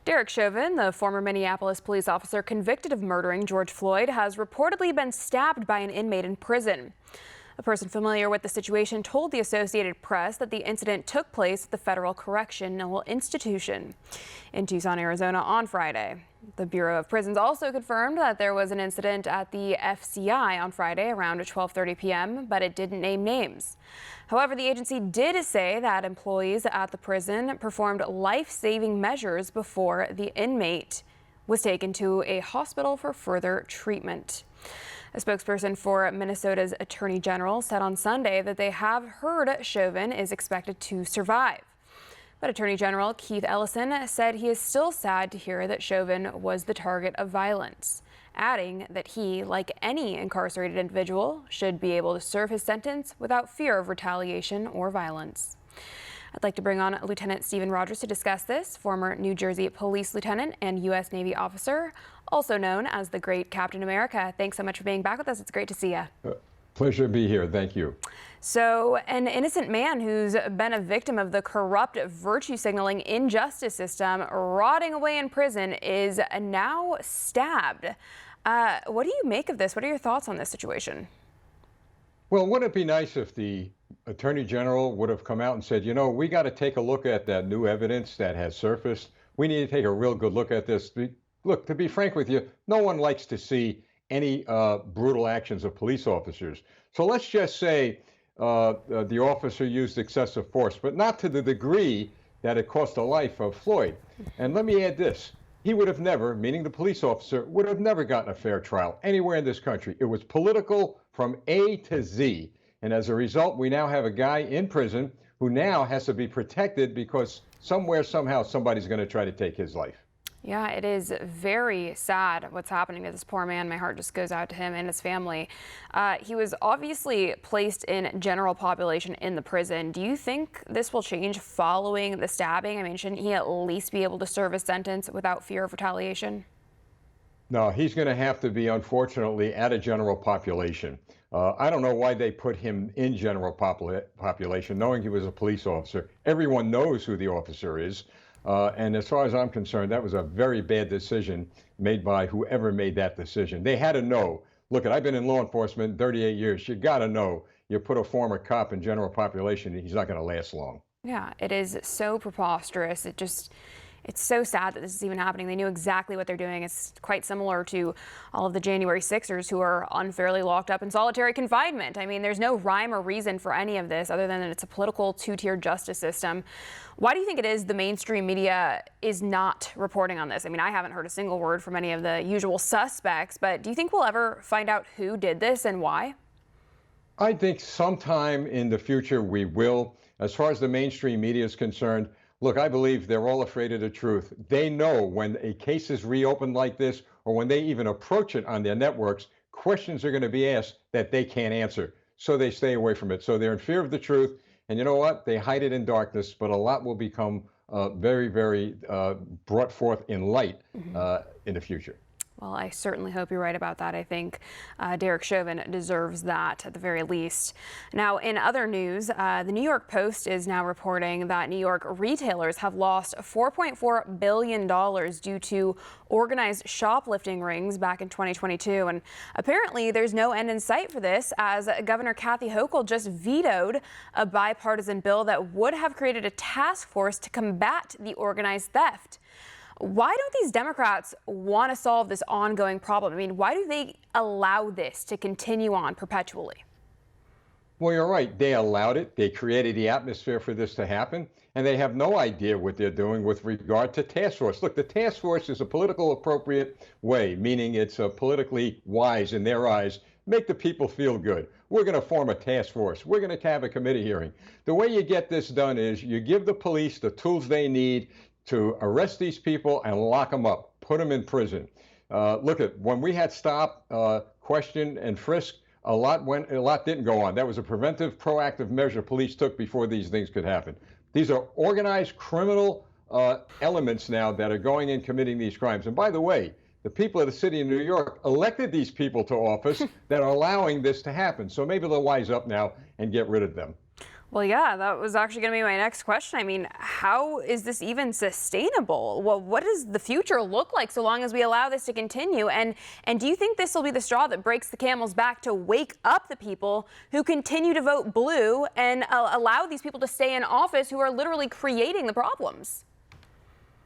Derek Chauvin, the former Minneapolis police officer convicted of murdering George Floyd, has reportedly been stabbed by an inmate in prison. A person familiar with the situation told the Associated Press that the incident took place at the Federal Correctional Institution in Tucson, Arizona on Friday. The Bureau of Prisons also confirmed that there was an incident at the FCI on Friday around 12:30 p.m., but it didn't name names. However, the agency did say that employees at the prison performed life-saving measures before the inmate was taken to a hospital for further treatment. A spokesperson for Minnesota's Attorney General said on Sunday that they have heard Chauvin is expected to survive. But Attorney General Keith Ellison said he is still sad to hear that Chauvin was the target of violence, adding that he, like any incarcerated individual, should be able to serve his sentence without fear of retaliation or violence. I'd like to bring on Lieutenant Stephen Rogers to discuss this, former New Jersey police lieutenant and U.S. Navy officer, also known as the Great Captain America. Thanks so much for being back with us. It's great to see you. Pleasure to be here. Thank you. So an innocent man who's been a victim of the corrupt virtue signaling injustice system rotting away in prison is now stabbed. What do you make of this? What are your thoughts on this situation? Well, wouldn't it be nice if the Attorney General would have come out and said, you know, we got to take a look at that new evidence that has surfaced. We need to take a real good look at this. Look, to be frank with you, no one likes to see any brutal actions of police officers. So let's just say the officer used excessive force, but not to the degree that it cost the life of Floyd. And let me add this. He would have never, meaning the police officer, would have never gotten a fair trial anywhere in this country. It was political from A to Z. And as a result, we now have a guy in prison who now has to be protected because somewhere, somehow, somebody's going to try to take his life. Yeah, it is very sad what's happening to this poor man. My heart just goes out to him and his family. He was obviously placed in general population in the prison. Do you think this will change following the stabbing? I mean, shouldn't he at least be able to serve a sentence without fear of retaliation? No, he's going to have to be, unfortunately, at a general population. I don't know why they put him in general population, knowing he was a police officer. Everyone knows who the officer is. And as far as I'm concerned, that was a very bad decision made by whoever made that decision. They had to know. Look, I've been in law enforcement 38 years. You got to know. You put a former cop in general population, he's not going to last long. Yeah, it is so preposterous. It's so sad that this is even happening. They knew exactly what they're doing. It's quite similar to all of the January 6ers who are unfairly locked up in solitary confinement. I mean, there's no rhyme or reason for any of this other than that it's a political two-tier justice system. Why do you think it is the mainstream media is not reporting on this? I mean, I haven't heard a single word from any of the usual suspects, but do you think we'll ever find out who did this and why? I think sometime in the future we will. As far as the mainstream media is concerned, look, I believe they're all afraid of the truth. They know when a case is reopened like this, or when they even approach it on their networks, questions are going to be asked that they can't answer. So they stay away from it. So they're in fear of the truth. And you know what? They hide it in darkness, but a lot will become very, very brought forth in light in the future. Well, I certainly hope you're right about that. I think Derek Chauvin deserves that at the very least. Now, in other news, the New York Post is now reporting that New York retailers have lost $4.4 billion due to organized shoplifting rings back in 2022. And apparently there's no end in sight for this, as Governor Kathy Hochul just vetoed a bipartisan bill that would have created a task force to combat the organized theft. Why don't these Democrats want to solve this ongoing problem? I mean, why do they allow this to continue on perpetually? Well, you're right. They allowed it. They created the atmosphere for this to happen. And they have no idea what they're doing with regard to task force. Look, the task force is a political appropriate way, meaning it's politically wise in their eyes. Make the people feel good. We're going to form a task force. We're going to have a committee hearing. The way you get this done is you give the police the tools they need to arrest these people and lock them up, put them in prison. Look at when we had stop, question, and frisk, a lot didn't go on. That was a preventive, proactive measure police took before these things could happen. These are organized criminal elements now that are going and committing these crimes. And by the way, the people of the city of New York elected these people to office that are allowing this to happen. So maybe they'll wise up now and get rid of them. Well, yeah, that was actually going to be my next question. I mean, how is this even sustainable? Well, what does the future look like so long as we allow this to continue? And do you think this will be the straw that breaks the camel's back to wake up the people who continue to vote blue and allow these people to stay in office who are literally creating the problems?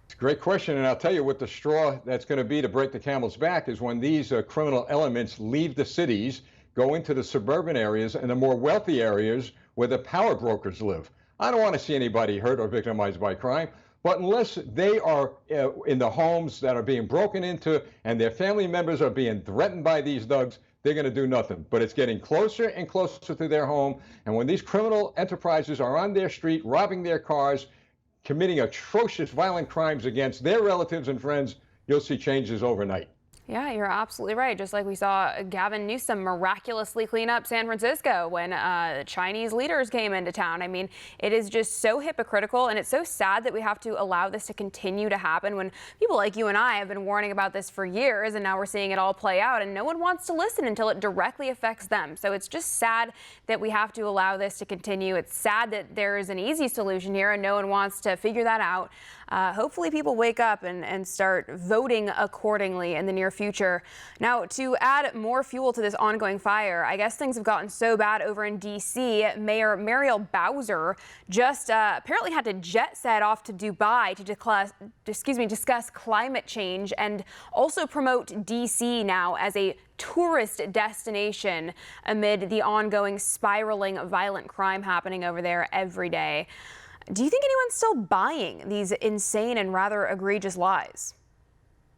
It's a great question, and I'll tell you what the straw that's going to be to break the camel's back is when these criminal elements leave the cities, go into the suburban areas and the more wealthy areas where the power brokers live. I don't want to see anybody hurt or victimized by crime, but unless they are in the homes that are being broken into and their family members are being threatened by these thugs, they're going to do nothing. But it's getting closer and closer to their home. And when these criminal enterprises are on their street, robbing their cars, committing atrocious violent crimes against their relatives and friends, you'll see changes overnight. Yeah, you're absolutely right. Just like we saw Gavin Newsom miraculously clean up San Francisco when Chinese leaders came into town. I mean, it is just so hypocritical, and it's so sad that we have to allow this to continue to happen when people like you and I have been warning about this for years, and now we're seeing it all play out, and no one wants to listen until it directly affects them. So it's just sad that we have to allow this to continue. It's sad that there is an easy solution here, and no one wants to figure that out. Hopefully people wake up and start voting accordingly in the near future. Now, to add more fuel to this ongoing fire, I guess things have gotten so bad over in D.C. Mayor Muriel Bowser just apparently had to jet set off to Dubai to discuss climate change and also promote D.C. now as a tourist destination amid the ongoing spiraling violent crime happening over there every day. Do you think anyone's still buying these insane and rather egregious lies?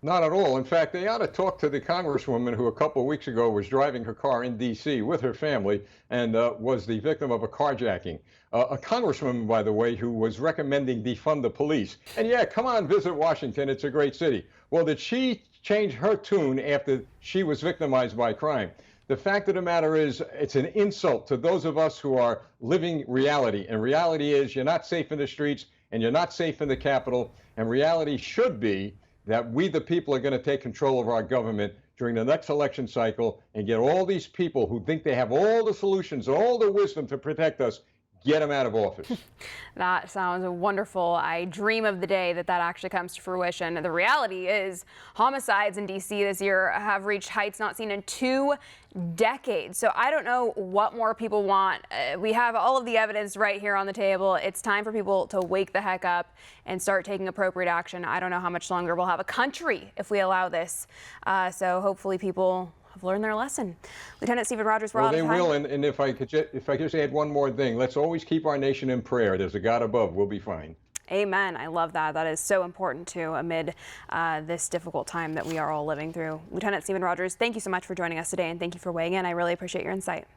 Not at all. In fact, they ought to talk to the congresswoman who a couple of weeks ago was driving her car in D.C. with her family and was the victim of a carjacking. A congresswoman, by the way, who was recommending defund the police. And yeah, come on, visit Washington. It's a great city. Well, did she change her tune after she was victimized by crime? The fact of the matter is, it's an insult to those of us who are living reality. And reality is you're not safe in the streets and you're not safe in the Capitol. And reality should be that we, the people, are going to take control of our government during the next election cycle and get all these people who think they have all the solutions, all the wisdom to protect us, get them out of office. That sounds wonderful. I dream of the day that that actually comes to fruition. The reality is homicides in D.C. this year have reached heights not seen in 2 decades. So I don't know what more people want. We have all of the evidence right here on the table. It's time for people to wake the heck up and start taking appropriate action. I don't know how much longer we'll have a country if we allow this. So hopefully people have learned their lesson. Lieutenant Stephen Rogers, we're well, out of they time. will, and if I could just add one more thing, let's always keep our nation in prayer. There's a God above. We'll be fine. Amen. I love that. That is so important too amid this difficult time that we are all living through. Lieutenant Stephen Rogers, thank you so much for joining us today, and thank you for weighing in. I really appreciate your insight.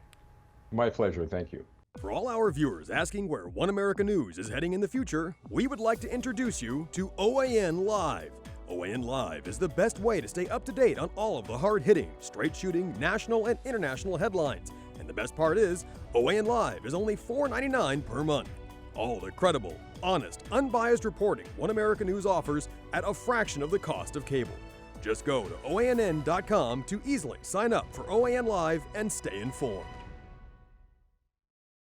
My pleasure. Thank you. For all our viewers asking where One America News is heading in the future, we would like to introduce you to OAN Live. OAN Live is the best way to stay up to date on all of the hard-hitting, straight-shooting, national and international headlines. And the best part is, OAN Live is only $4.99 per month. All the credible, honest, unbiased reporting One America News offers at a fraction of the cost of cable. Just go to OANN.com to easily sign up for OAN Live and stay informed.